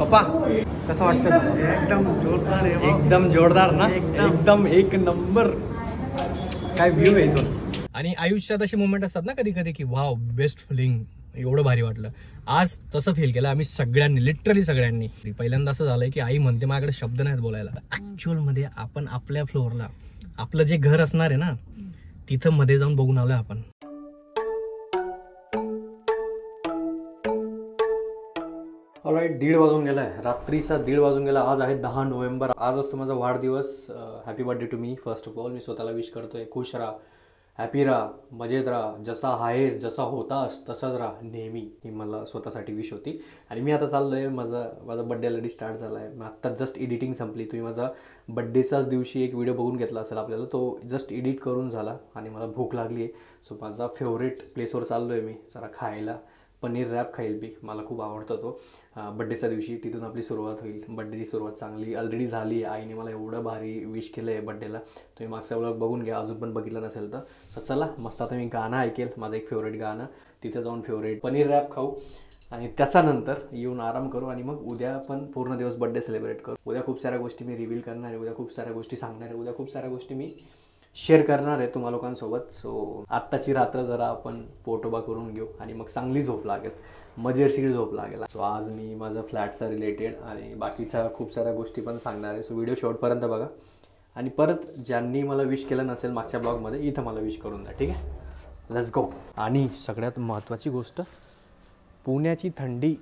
पप्पा कसं वाटतं? एकदम जोरदार आहे. एकदम जोरदार ना, एकदम एक नंबर. काय व्ह्यू आहे इथून. आणि आयुष्यात अशी मोमेंट असतात ना कधी कधी की वाव बेस्ट फिलिंग, एवढं भारी वाटलं. आज तसं फील केलं आम्ही सगळ्यांनी, लिटरली सगळ्यांनी. पहिल्यांदा असं झालंय की आई म्हणते माझ्याकडे शब्द नाहीत बोलायला. ऍक्च्युअल मध्ये आपण आपल्या फ्लोअरला आपलं जे घर असणार आहे ना तिथं मध्ये जाऊन बघून आलोय आपण. ऑलराईट, 1:30 वाजून गेलाय, रात्रीचा 1:30 वाजून गेला. आज आहे 10 नोव्हेंबर. आज असतो माझा वाढदिवस. Happy birthday to me. First of all मी स्वतःला विश करतोय. खुश राहा, हॅपी राहा, मजेत राहा, जसा आहेस जसा होतास तसाच राहा नेहमी, ही मला स्वतःसाठी विश होती. आणि मी आता चाललोय, माझा बड्डे ऑलरेडी स्टार्ट झाला आहे. मग आत्ता जस्ट एडिटिंग संपली. तुम्ही माझा बड्डेचाच दिवशी एक व्हिडिओ बघून घेतला असेल आपल्याला, तो जस्ट एडिट करून झाला. आणि मला भूक लागली आहे, सो माझा फेवरेट प्लेसवर चाललो आहे मी जरा खायला. पनीर रॅप खाईल बी, मला खूप आवडतो तो. बड्डेच्या दिवशी तिथून आपली सुरुवात होईल. बड्डेची सुरुवात चांगली ऑलरेडी झाली. आईने मला एवढं भारी विश केलं आहे बड्डेला. तुम्ही मागचा व्लॉग बघून घ्या अजून पण बघितलं नसेल तर. चला मस्त आता मी गाणं ऐकेल, माझं एक फेवरेट गाणं. तिथे जाऊन फेवरेट पनीर रॅप खाऊ आणि त्याच्यानंतर येऊन आराम करू. आणि मग उद्या पण पूर्ण दिवस बड्डे सेलिब्रेट करू. उद्या खूप साऱ्या गोष्टी मी रिव्हील करणार आहे, उद्या खूप साऱ्या गोष्टी सांगणार आहे, उद्या खूप साऱ्या गोष्टी मी शेअर करणार आहे तुम्हा लोकांसोबत. सो आत्ताची रात्र जरा आपण पोटोबा करून घेऊ आणि मग चांगली झोप लागेल, मजेशीर झोप लागेल. सो आज मी माझं फ्लॅटचा रिलेटेड आणि बाकीच्या खूप साऱ्या गोष्टी पण सांगणार आहे. सो व्हिडिओ शेवटपर्यंत बघा. आणि परत ज्यांनी मला विश केलं नसेल मागच्या ब्लॉगमध्ये, इथं मला विश करून द्या, ठीक आहे? Let's go. आणि सगळ्यात महत्त्वाची गोष्ट, पुण्याची थंडी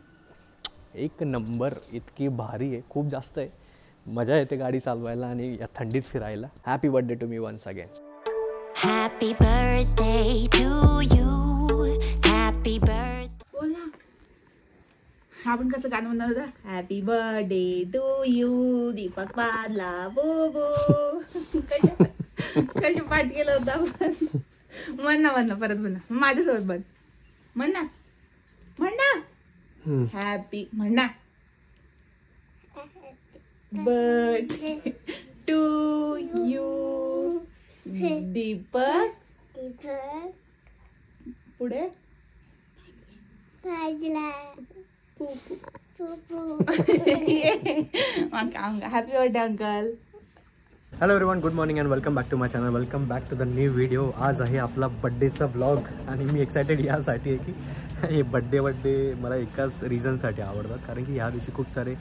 एक नंबर, इतकी भारी आहे, खूप जास्त आहे. मजा येते गाडी चालवायला आणि या थंडीत फिरायला. Happy birthday to me once again. Happy birthday to you, happy birthday. बोल ना, आपण कसं गाणं म्हणणार होतं? Happy birthday to you Deepak पादला बोबो. कशी पाठ केलं होतं आपण. म्हण ना परत म्हण माझ्यासोबत. म्हण ना हॅपी म्हण ना. Birthday to you Deepak. पुढे happy birthday uncle. Hello everyone, good morning and welcome back to my channel. Welcome back to the new video. आज आहे आपला बड्डेचा ब्लॉग आणि मी एक्सायटेड यासाठी आहे की हे बड्डे मला एकाच रिझनसाठी आवडतात, कारण की ह्या दिवशी खूप सारे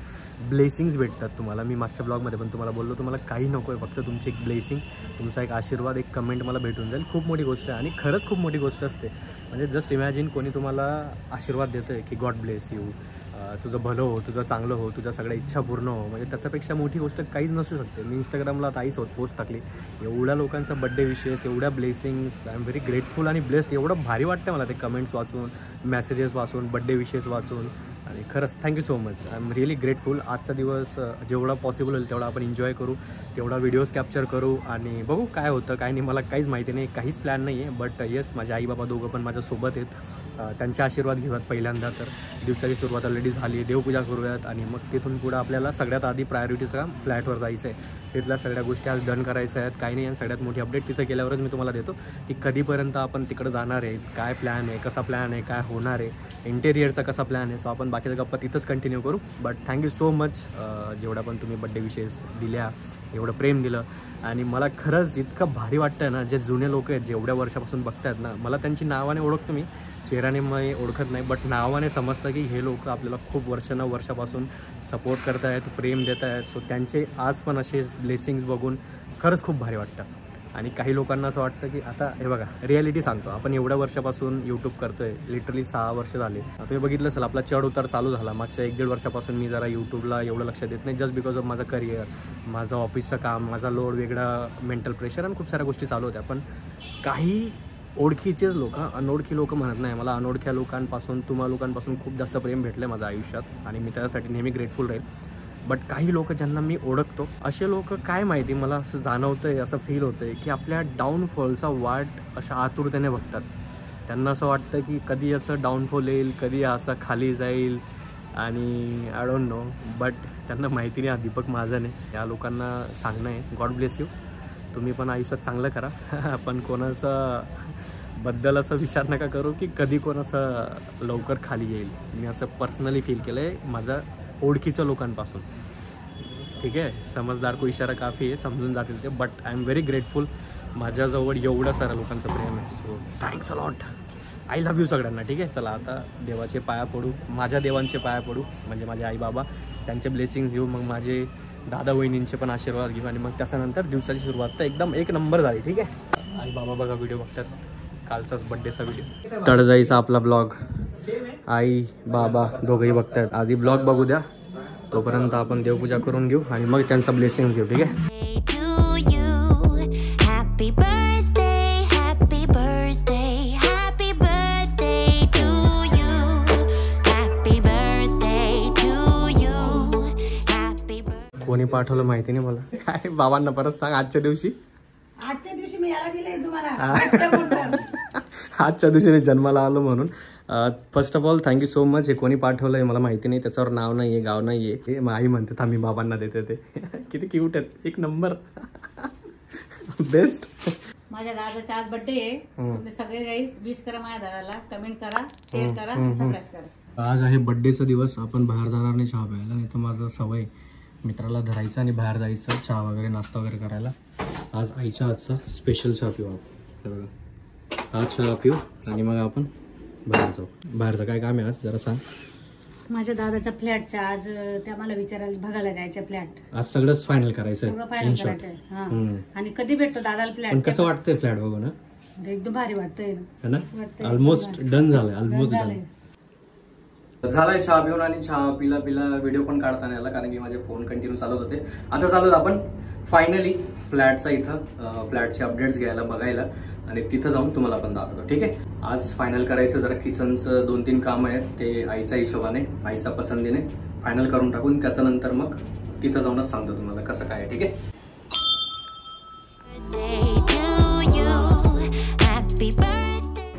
ब्लेसिंग्स भेटतात तुम्हाला. मी मागच्या ब्लॉगमध्ये पण तुम्हाला बोललो, तुम्हाला काही नको आहे, फक्त तुमची एक ब्लेसिंग, तुमचा एक आशीर्वाद, एक कमेंट मला भेटून जाईल. खूप मोठी गोष्ट आहे आणि खरंच खूप मोठी गोष्ट असते. म्हणजे जस्ट इमॅजिन कोणी तुम्हाला आशीर्वाद देतं आहे की गॉड ब्लेस यू, तुझं भलं हो, तुझं चांगलं हो, तुझ्या सगळ्या इच्छा पूर्ण हो. म्हणजे त्याच्यापेक्षा मोठी गोष्ट काहीच नसू शकते. मी इंस्टाग्रामला ताईच पोस्ट टाकली, एवढ्या लोकांचा बड्डे विशेष, एवढ्या blessings. I am very grateful आणि ब्लेस्ड. एवढं भारी वाटतं मला ते कमेंट्स वाचून, मेसेजेस वाचून, बड्डे विशेष वाचून. आणि खरंच thank you so much. I am really grateful. आजचा दिवस जेवढा पॉसिबल होईल तेवढा आपण एन्जॉय करू, तेवढा व्हिडिओज कॅप्चर करू आणि बघू काय होतं काय नाही. मला काहीच माहिती नाही, काहीच प्लॅन नाही आहे. बट येस, माझे आई बाबा दोघं पण माझ्यासोबत आहेत. त्यांचे आशीर्वाद घेऊयात पहिल्यांदा. तर दिवसाची सुरुवात ऑलरेडी झाली, देवपूजा करूयात आणि मग तिथून पुढं आपल्याला सगळ्यात आधी प्रायोरिटीचा फ्लॅटवर जायचं आहे. तिथल्या सगळ्या गोष्टी आज डन करायच्या आहेत. काही नाही, आणि सगळ्यात मोठी अपडेट तिथं गेल्यावरच मी तुम्हाला देतो की कधीपर्यंत आपण तिकडं जाणार आहे, काय प्लॅन आहे, कसा प्लॅन आहे, काय होणार आहे, इंटेरियरचा कसा प्लॅन आहे. सो आपण बाकीचा गप्पा तिथंच कंटिन्यू करू. बट थँक्यू सो मच जेवढा पण तुम्ही बड्डे विशेष दिल्या, एवढं प्रेम दिलं. आणि मला खरंच इतकं भारी वाटतं ना, जे जुने लोक आहेत, जेवढ्या वर्षापासून बघतायत ना, मला त्यांची नावाने ओळखतो मी, चेहऱ्याने मी ओळखत नाही, बट नावाने समजतं की हे लोक आपल्याला खूप वर्षापासून सपोर्ट करत आहेत, प्रेम देत आहेत. सो त्यांचे आज पण असे ब्लेसिंग्स बघून खरंच खूप भारी वाटतं. आणि काही लोकांना असं वाटतं की आता हे बघा, रिॲलिटी सांगतो, आपण एवढ्या वर्षापासून यूट्यूब करतो आहे, लिटरली 6 वर्ष झाले. तुम्ही बघितलं असेल आपला चढ उतार चालू झाला. मागच्या 1-1.5 वर्षापासून मी जरा यूट्यूबला एवढं लक्ष देत नाही, जस्ट बिकॉज ऑफ माझं करिअर, माझं ऑफिसचं काम, माझा लोड वेगळा, मेंटल प्रेशर आणि खूप साऱ्या गोष्टी चालू होत्या. पण काही ओळखीचेच लोक, अनोळखी लोक म्हणत नाही, मला अनोळख्या लोकांपासून, तुम्हा लोकांपासून खूप जास्त प्रेम भेटलं आहे माझ्या आयुष्यात आणि मी त्यासाठी नेहमी ग्रेटफुल राहील. बट काही लोक ज्यांना मी ओळखतो, असे लोक काय माहिती, मला असं जाणवतं आहे, असं फील होतं आहे की आपल्या डाऊनफॉलचा वाट अशा आतुरतेने बघतात. त्यांना असं वाटतं की कधी असं डाऊनफॉल येईल, कधी असं खाली जाईल आणि आय डोंट नो. बट त्यांना माहिती नाही हा दीपक महाजन आहे. त्या लोकांना सांगणं आहे, गॉड ब्लेस यू, तुम्ही पण आयुष्यात चांगलं करा. पण कोणाचं बद्दल असं विचार नका करू की कधी कोण असं लवकर खाली येईल. मी असं पर्सनली फील केलं आहे. माझा ओळखीच्या लोकांपासून. ठीक आहे, समजदार को इशारा काफी आहे, समजून जातील ते. But I am very grateful, माझ्याजवळ एवढं साऱ्या लोकांचं प्रेम आहे. So thanks a lot, I love you सगळ्यांना. ठीक आहे, चला आता देवाचे पाया पडू, माझ्या देवांचे पाया पडू, म्हणजे माझे आई बाबा त्यांचे ब्लेसिंग्स घेऊ, मग माझे दादा वहिनींचे पण आशीर्वाद घेऊ, आणि मग त्याच्यानंतर दिवसाची सुरुवात तर एकदम एक नंबर झाली. ठीक आहे, आई बाबा बघा व्हिडिओ बघतात, कालचाच बड्डेचा व्हिडिओ, तळजाईचा आपला ब्लॉग. आई बाबा दोघंही बघतात. आधी ब्लॉग बघू द्या, तोपर्यंत आपण देवपूजा करून घेऊ आणि मग त्यांचा ब्लेसिंग घेऊ. ठीक आहे. Happy birthday, happy birthday, happy birthday to you. Happy birthday to you. Happy birthday. कोणी पाठवलं माहिती नाही मला. काय बाबांना परत सांग. आजच्या दिवशी मी याला दिले तुम्हाला. आजच्या दिवशी मी जन्माला आलो म्हणून. First of all thank you so much. हे कोणी पाठवलं आहे मला माहिती नाही, त्याच्यावर नाव नाही आहे, गाव नाही आहे. हे आई म्हणते आम्ही बाबांना देते. ते किती क्यूट आहेत, एक नंबर, बेस्ट. माझ्या दादाचा आज बर्थडे आहे. तुम्ही सगळे गाईस विश करा माझ्या दादाला, कमेंट करा, शेअर करा, सबस्क्राईब करा. आज आहे बड्डेचा दिवस. आपण बाहेर जाणार नाही चहा प्यायला, नाही तर माझं सवय मित्राला धरायचं आणि बाहेर जायचं चहा वगैरे नाश्ता वगैरे करायला. आज आईच्या हातचा स्पेशल चहा पिऊ आपण. बघा, हा चहा पिऊ आणि मग आपण बाहेर जाऊ. बाहेरचं काय काम आहे आज जरा सांग. माझ्या दादाच्या फ्लॅटच्या आज त्या मला विचारायला बघायला जायच्या फ्लॅट. आज सगळंच फायनल करायचं सगळं फायनल करायचंय. आणि कधी भेटतो दादाला पण फ्लॅट? कसं वाटतंय फ्लॅट बघू ना? एकदम भारी वाटतंय ना. ऑलमोस्ट डन झालंय, ऑलमोस्ट डन झालाय. चहा पिऊन आणि चहा पिला व्हिडिओ पण काढता नाही आला, कारण की माझे फोन कंटिन्यू चालत होते. आता चालत आपण फायनली फ्लॅटचा इथं फ्लॅटचे अपडेट्स घ्यायला, बघायला, आणि तिथं जाऊन तुम्हाला पण दाखवतो. ठीक आहे. आज फायनल करायचं जरा किचनचं 2-3 काम आहेत, ते आईच्या हिशोबाने, आईच्या पसंतीने फायनल करून टाकून त्याच्यानंतर मग तिथं जाऊनच सांगतो तुम्हाला कसं काय आहे. ठीक आहे.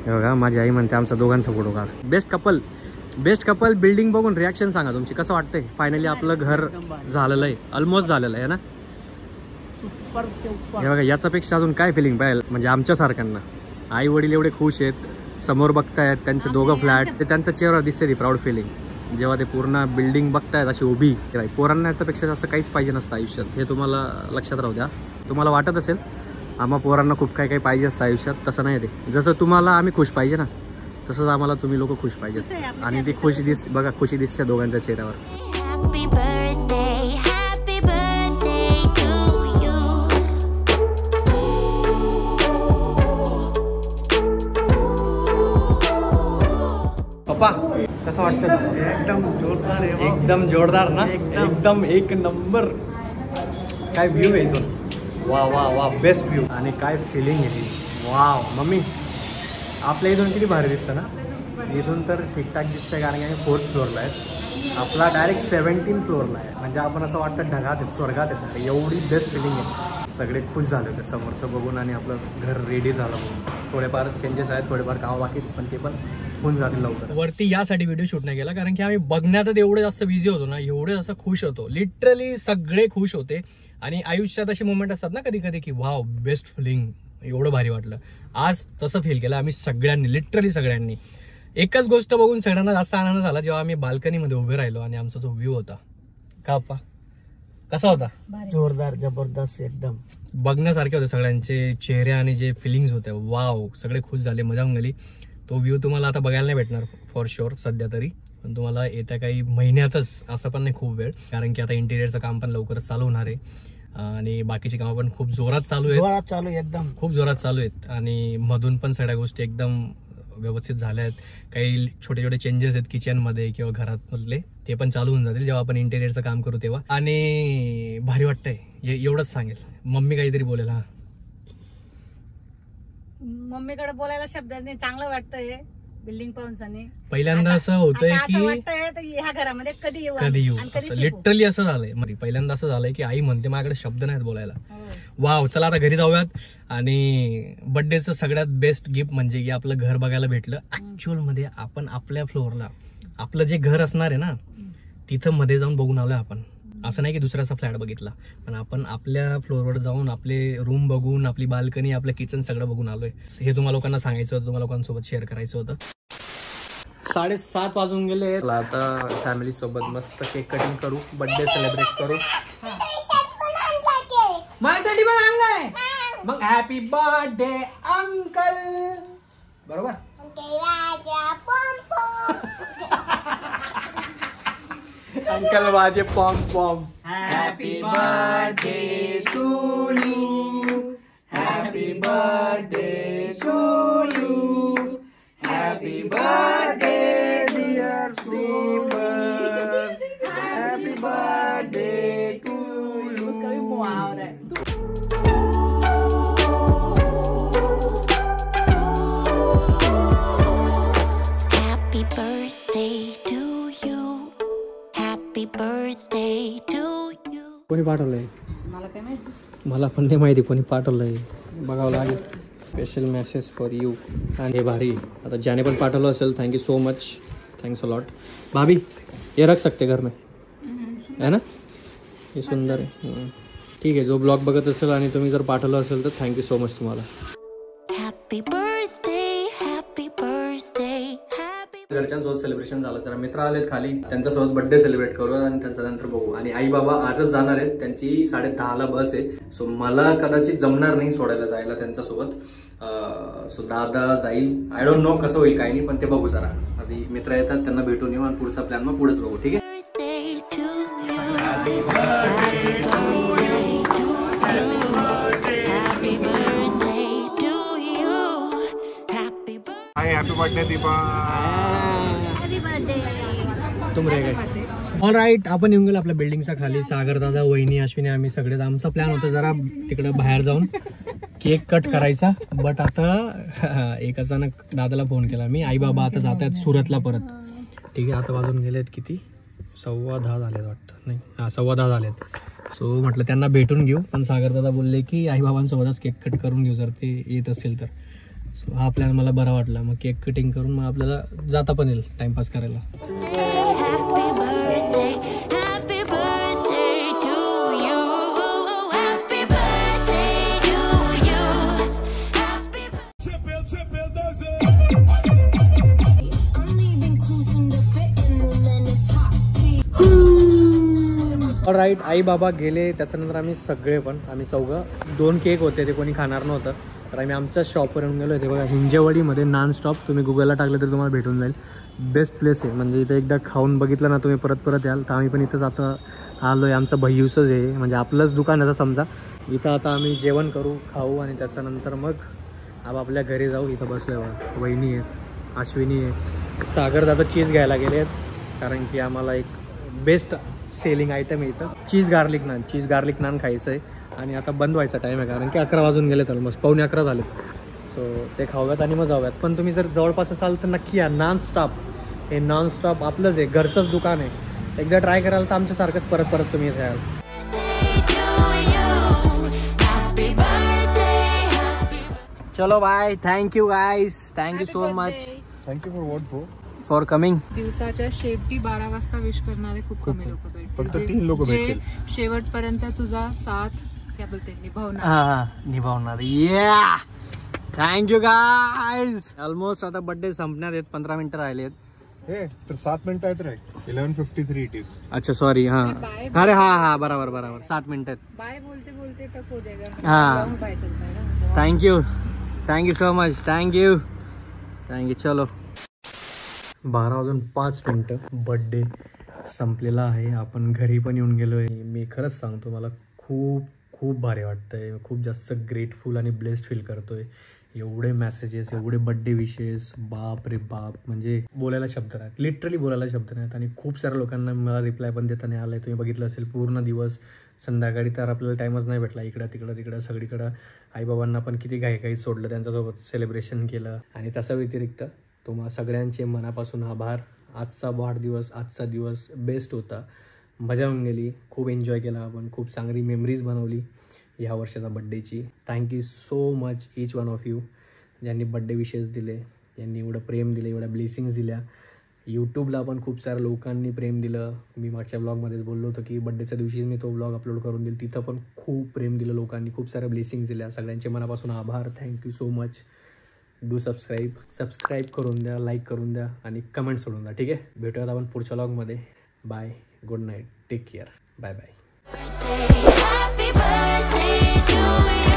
हे बघा, माझी आई म्हणते आमचा दोघांचा फोटो काढ. बेस्ट कपल बिल्डिंग बघून रिॲक्शन सांगा तुमची, कसं वाटतंय. फायनली आपलं घर झालेलं आहे, ऑलमोस्ट झालेलं आहे ना. हे बघा, याच्यापेक्षा अजून काय फिलिंग पाहिजे, म्हणजे आमच्यासारख्यांना. आई वडील एवढे खुश आहेत, समोर बघतायत त्यांचे दोघं फ्लॅट, ते त्यांचा चेहरा दिसते ती प्राऊड फिलिंग जेव्हा ते पूर्ण बिल्डिंग बघतायत अशी उभी. पोरांना याच्यापेक्षा जास्त काहीच पाहिजे नसतं आयुष्यात, हे तुम्हाला लक्षात राहू द्या. तुम्हाला वाटत असेल आम्हा पोरांना खूप काही काही पाहिजे असतं आयुष्यात, तसं नाही. ते जसं तुम्हाला आम्ही खुश पाहिजे ना, तसंच आम्हाला तुम्ही लोक खुश पाहिजे. आणि ती खुशी बघा, खुशी दिसते दोघांच्या चेहऱ्यावर. Happy birthday, happy birthday to you. पप्पा कसं वाटतं? एकदम जोरदार ना, एकदम एक नंबर. काय व्ह्यू आहे इथून, वा वा वा, बेस्ट व्ह्यू. आणि काय फिलिंग आहे ती, वाव. मम्मी आपल्या इथून किती भारी दिसतं ना. इथून तर ठीकठाक दिसतंय, कारण की आम्ही 4th फ्लोअरला आहे, आपला डायरेक्ट 17 फ्लोअरला आहे. म्हणजे आपण असं वाटतं ढगात आहेत, स्वर्गात आहेत. एवढी बेस्ट फिलिंग आहे. सगळे खुश झाले होते समोरचं बघून, आणि आपलं घर रेडी झालं म्हणून. थोडेफार चेंजेस आहेत, थोडेफार कामं बाकी, पण ते पण होऊन जातील लवकर. वरती यासाठी व्हिडिओ शूट नाही केला, कारण की आम्ही बघण्यातच एवढे जास्त बिझी होतो ना, एवढे जास्त खुश होतो, लिटरली सगळे खुश होते. आणि आयुष्यात अशी मोमेंट असतात ना कधी कधी, की वाव बेस्ट फिलिंग, एवढं भारी वाटलं. आज तसं फील केलं आम्ही सगळ्यांनी, लिटरली सगळ्यांनी. एकच गोष्ट बघून सगळ्यांना जास्त आनंद झाला, जेव्हा आम्ही बाल्कनीमध्ये उभे राहिलो आणि आमचा जो व्ह्यू होता. का अप्पा कसा होता? जोरदार, जबरदस्त, एकदम बघण्यासारखे होते सगळ्यांचे चेहरे आणि जे फिलिंग्स होते. वाव, सगळे खुश झाले, मजा होऊन गेली. तो व्ह्यू तुम्हाला आता बघायला नाही भेटणार फॉर शुअर सध्या तरी, पण तुम्हाला येत्या काही महिन्यातच, असं पण नाही खूप वेळ, कारण की आता इंटिरियरचं काम पण लवकरच चालू होणार आहे. आणि बाकीची कामं पण खूप जोरात चालू आहेत, एकदम खूप जोरात चालू आहेत. आणि मधून पण सगळ्या गोष्टी एकदम व्यवस्थित झाल्या आहेत. काही छोटे छोटे चेंजेस आहेत किचनमध्ये किंवा घरात मधले, ते पण चालू होऊन जातील जेव्हा आपण इंटेरियरचं काम करू तेव्हा. आणि भारी वाटतंय, एवढंच सांगेल. मम्मी काहीतरी बोलेल. हा, मम्मीकडे बोलायला शब्द नाही, चांगलं वाटतंय बिल्डिंग पाहून. पहिल्यांदा असं होतंय की ह्या घरामध्ये कधी येऊ, लिटरली असं झालंय. पहिल्यांदा असं झालंय की आई म्हणते माझ्याकडे शब्द नाहीत बोलायला. वाव, चला आता घरी जाऊयात. आणि बर्थडेचं सगळ्यात बेस्ट गिफ्ट म्हणजे की आपलं घर बघायला भेटलं. ऍक्च्युअल मध्ये आपण आपल्या फ्लोअरला, आपलं जे घर असणार आहे ना, तिथं मध्ये जाऊन बघून आलोय आपण. असं नाही की दुसऱ्याचा फ्लॅट बघितला, पण आपण आपल्या फ्लोअरवर जाऊन आपले रूम बघून, आपली बाल्कनी, आपलं किचन सगळं बघून आलोय. हे तुम्हाला लोकांना सांगायचं होतं, तुम्हाला लोकांसोबत शेअर करायचं होतं. 7:30 वाजून गेले. आता फॅमिली सोबत मस्त केक कटिंग करू, बर्थडे सेलिब्रेट करू. माझ्यासाठी पण आणलाय. मग हॅपी बर्थडे अंकल. बरोबर. अंकल माझे पॉम पॉम. Happy birthday to you. Happy birthday to you. Happy birthday dear Stephen. Happy birthday to you. Happy birthday to you. Happy birthday to you. कोणी पाठवलंय? मला काय माहिती. मला पण नाही माहिती कोणी पाठवलंय, बघावं लागेल. Special message for you. आणि हे भारी. आता ज्याने पण पाठवलं असेल thank you so much. Thanks a lot. भाभी ये रख सकते घर में है ना. हे सुंदर आहे. ठीक आहे. जो ब्लॉग बघत असेल आणि तुम्ही जर पाठवलं असेल तर थँक्यू सो मच तुम्हाला. Happy birthday, happy birthday, happy. घरच्यांसोबत सेलिब्रेशन झालं. जरा मित्र आलेत खाली, त्यांच्यासोबत बर्थडे सेलिब्रेट करूया आणि त्यांच्या नंतर बघू. आणि आई बाबा आजच जाणार आहेत, त्यांची 10:30ला बस आहे. सो मला कदाचित जमणार नाही सोडायला जायला त्यांच्यासोबत. सो दादा जाईल. आय डोंट नो कसं होईल काही नाही, पण ते बघू. जरा आधी मित्र येतात, त्यांना भेटून येऊ आणि पुढचा प्लॅन मग पुढेच बघू. ठीक आहे. Birthday to you. Happy birthday to you. Happy birthday to you. Happy birthday. Hi happy birthday Deepa. Happy birthday. तुम रे गए. All right. आपण येऊन गेलो आपल्या बिल्डिंगच्या खाली. सागर दादा, वहिनी, अश्विनी, आम्ही सगळे. आमचा प्लॅन होता जरा तिकडं बाहेर जाऊन केक कट करायचा. बट आता एक अचानक दादाला फोन केला मी. आई बाबा आता जात आहेत सुरतला परत. ठीक आहे. आता वाजून गेलेत किती? 10:15 झालेत वाटतं. नाही, 10:15 झालेत. सो म्हटलं त्यांना भेटून घेऊ. पण सागर दादा बोलले की आई बाबांसोबतच केक कट करून घेऊ जर ते येत असेल तर. सो हा प्लॅन मला बरा वाटला. मग केक कटिंग करून मग आपल्याला जाता पण येईल टाइमपास करायला. Happy birthday, happy birthday to you. Happy birthday to you. Happy I'm leaving clues in the fitting room and it's hot. All right. आई बाबा गेले. त्याच्यानंतर आम्ही सगळे पण आम्ही 2 केक होते, ते कोणी खाणार नव्हतं. तर आम्ही आमच्या शॉपवर येऊन गेलो. ते बघा हिंजेवाडीमध्ये नॉनस्टॉप. तुम्ही गुगलला टाकलं तर तुम्हाला भेटून जाईल. बेस्ट प्लेस आहे. म्हणजे इथं एकदा खाऊन बघितलं ना तुम्ही परत याल. तर आम्ही पण इथंच आता आलो आहे. आमचं भैयूसच आहे, म्हणजे आपलंच दुकान असं समजा. इथं आता आम्ही जेवण करू, खाऊ आणि त्याच्यानंतर मग आपल्या घरी जाऊ. इथं बसलो आहे. वहिनी आहेत, अश्विनी आहे, सागर दादा चीज घ्यायला गेले आहेत. कारण की आम्हाला एक बेस्ट सेलिंग आयटम आहे इथं चीज गार्लिक नान खायचं आहे. आणि आता बंद व्हायचा टाईम आहे कारण की 11 वाजून गेले. तर ऑलमोस्ट 11:15 झालेत. सो ते खाऊयात आणि मग जाऊयात. पण तुम्ही जर जवळपास असाल तर नक्की या. नॉनस्टॉप. हे नॉनस्टॉप आपलंच आहे, घरचंच दुकान आहे. एकदा ट्राय कराल तर आमच्यासारखंच परत तुम्ही इथे याल. चलो bye. Thank you guys. Thank you so much. Thank you for what for coming. दिवसाच्या शेवटी 12 वाजता विश करणारे खूप कमी लोक भेटतील. फक्त 3 लोक भेटतील. शेवटपर्यंत तुझा साथ काय बोलते निभावणार. हा निभावणार. या थँक्यू गाईज. ऑलमोस्ट आता बर्थडे संपण्यात आहेत. 15 मिनिटं राहिलेत. हे तर 7 मिनिटं आहेत रे. 11:53 इट इज. अच्छा सॉरी. हां अरे हा बरोबर 7 मिनिटं आहेत. बाय बोलते तक हो जाएगा. हाँ. बाय चलता है ना. Thank you so much. थँक्यू. चलो 12:05 बर्थडे संपलेला आहे. आपण घरी पण येऊन गेलो आहे. मी खरंच सांगतो मला खूप भारी वाटतंय. खूप जास्त ग्रेटफुल आणि ब्लेस्ड फील करतोय. एवढे मेसेजेस, एवढे बर्थडे विशेस, बाप रे बाप. म्हणजे बोलायला शब्द नाहीत, लिटरली बोलायला शब्द नाहीत. आणि खूप साऱ्या लोकांना मला रिप्लाय पण देता नाही आला आहे. तुम्ही बघितलं असेल पूर्ण दिवस. संध्याकाळी तर आपल्याला टाईमच नाही भेटला. इकडं तिकडं सगळीकडं आईबाबांना पण किती घाई सोडलं, त्यांच्यासोबत सेलिब्रेशन केलं. आणि त्याच्या व्यतिरिक्त तुम्हा सगळ्यांचे मनापासून आभार. आजचा दिवस बेस्ट होता. मजा येऊन गेली. खूप एन्जॉय केला आपण. खूप चांगली मेमरीज बनवली ह्या वर्षाचा बड्डेची. Thank you so much each one of you ज्यांनी बड्डे विशेस दिले, ज्यांनी एवढं प्रेम दिलं, एवढ्या ब्लेसिंग्स दिल्या. यूट्यूबला पण खूप साऱ्या लोकांनी प्रेम दिलं. मी मागच्या ब्लॉगमध्येच बोललो होतो की बड्डेच्या दिवशी मी तो ब्लॉग अपलोड करून देईल. तिथं पण खूप प्रेम दिलं लोकांनी, खूप साऱ्या ब्लेसिंग्स दिल्या. सगळ्यांचे मनापासून आभार. Thank you so much. Do subscribe करून द्या, लाईक करून द्या आणि कमेंट सोडून द्या. ठीक आहे, भेटूयात आपण पुढच्या व्लॉगमध्ये. Bye, good night, take care, bye bye. Happy birthday to you.